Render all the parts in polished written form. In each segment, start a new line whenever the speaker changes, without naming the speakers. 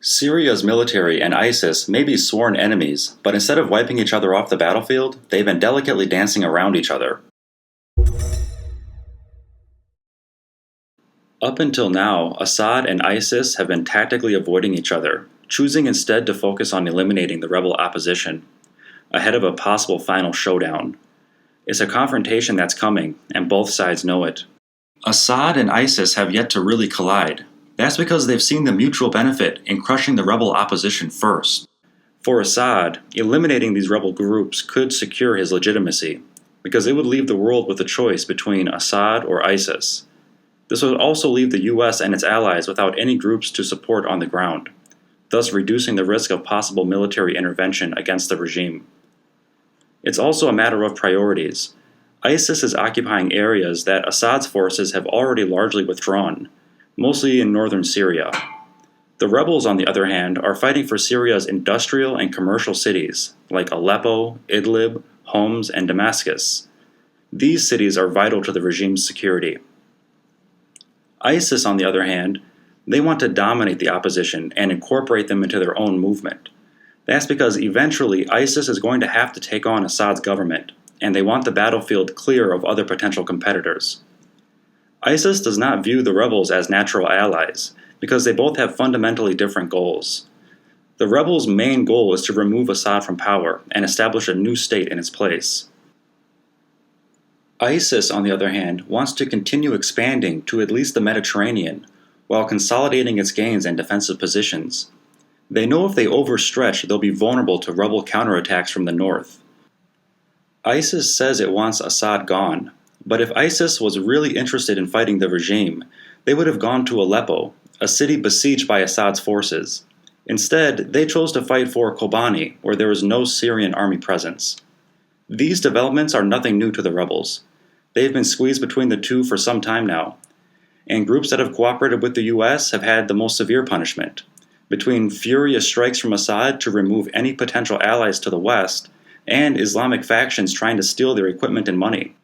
Syria's military and ISIS may be sworn enemies, but instead of wiping each other off the battlefield, they've been delicately dancing around each other. Up until now, Assad and ISIS have been tactically avoiding each other, choosing instead to focus on eliminating the rebel opposition, ahead of a possible final showdown. It's a confrontation that's coming, and both sides know it. Assad and ISIS have yet to really collide. That's because they've seen the mutual benefit in crushing the rebel opposition first. For Assad, eliminating these rebel groups could secure his legitimacy, because it would leave the world with a choice between Assad or ISIS. This would also leave the US and its allies without any groups to support on the ground, thus reducing the risk of possible military intervention against the regime. It's also a matter of priorities. ISIS is occupying areas that Assad's forces have already largely withdrawn, mostly in northern Syria. The rebels, on the other hand, are fighting for Syria's industrial and commercial cities, like Aleppo, Idlib, Homs, and Damascus. These cities are vital to the regime's security. ISIS, on the other hand, they want to dominate the opposition and incorporate them into their own movement. That's because eventually ISIS is going to have to take on Assad's government, and they want the battlefield clear of other potential competitors. ISIS does not view the rebels as natural allies, because they both have fundamentally different goals. The rebels' main goal is to remove Assad from power and establish a new state in its place. ISIS, on the other hand, wants to continue expanding to at least the Mediterranean, while consolidating its gains and defensive positions. They know if they overstretch, they'll be vulnerable to rebel counterattacks from the north. ISIS says it wants Assad gone, but if ISIS was really interested in fighting the regime, they would have gone to Aleppo, a city besieged by Assad's forces. Instead, they chose to fight for Kobani, where there was no Syrian army presence. These developments are nothing new to the rebels. They've been squeezed between the two for some time now, and groups that have cooperated with the US have had the most severe punishment, between furious strikes from Assad to remove any potential allies to the west, and Islamic factions trying to steal their equipment and money,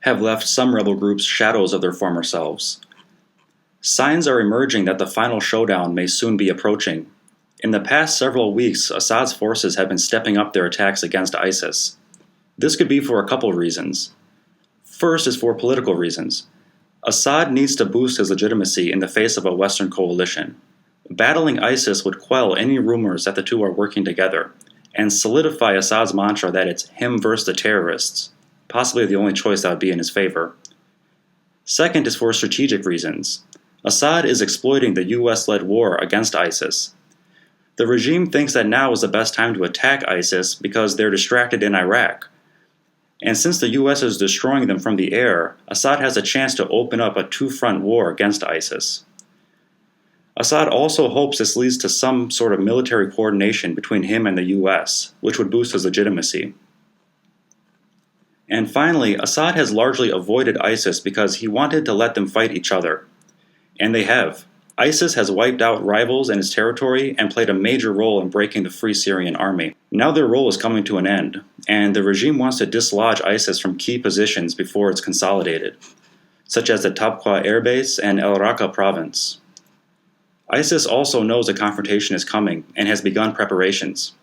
have left some rebel groups shadows of their former selves. Signs are emerging that the final showdown may soon be approaching. In the past several weeks, Assad's forces have been stepping up their attacks against ISIS. This could be for a couple reasons. First is for political reasons. Assad needs to boost his legitimacy in the face of a Western coalition. Battling ISIS would quell any rumors that the two are working together, and solidify Assad's mantra that it's him versus the terrorists, possibly the only choice that would be in his favor. Second is for strategic reasons. Assad is exploiting the US-led war against ISIS. The regime thinks that now is the best time to attack ISIS because they're distracted in Iraq. And since the US is destroying them from the air, Assad has a chance to open up a two-front war against ISIS. Assad also hopes this leads to some sort of military coordination between him and the US, which would boost his legitimacy. And finally, Assad has largely avoided ISIS because he wanted to let them fight each other. And they have. ISIS has wiped out rivals in its territory and played a major role in breaking the Free Syrian Army. Now their role is coming to an end, and the regime wants to dislodge ISIS from key positions before it's consolidated, such as the Tabqa Air Base and El Raqqa province. ISIS also knows a confrontation is coming and has begun preparations.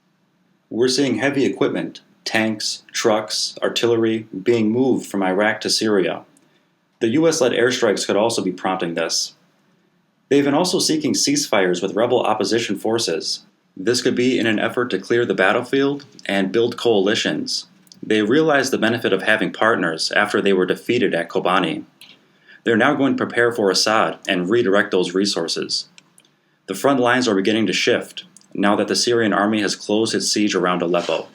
We're seeing heavy equipment, tanks, trucks, artillery, being moved from Iraq to Syria. The US-led airstrikes could also be prompting this. They've been also seeking ceasefires with rebel opposition forces. This could be in an effort to clear the battlefield and build coalitions. They realized the benefit of having partners after they were defeated at Kobani. They're now going to prepare for Assad and redirect those resources. The front lines are beginning to shift, now that the Syrian army has closed its siege around Aleppo.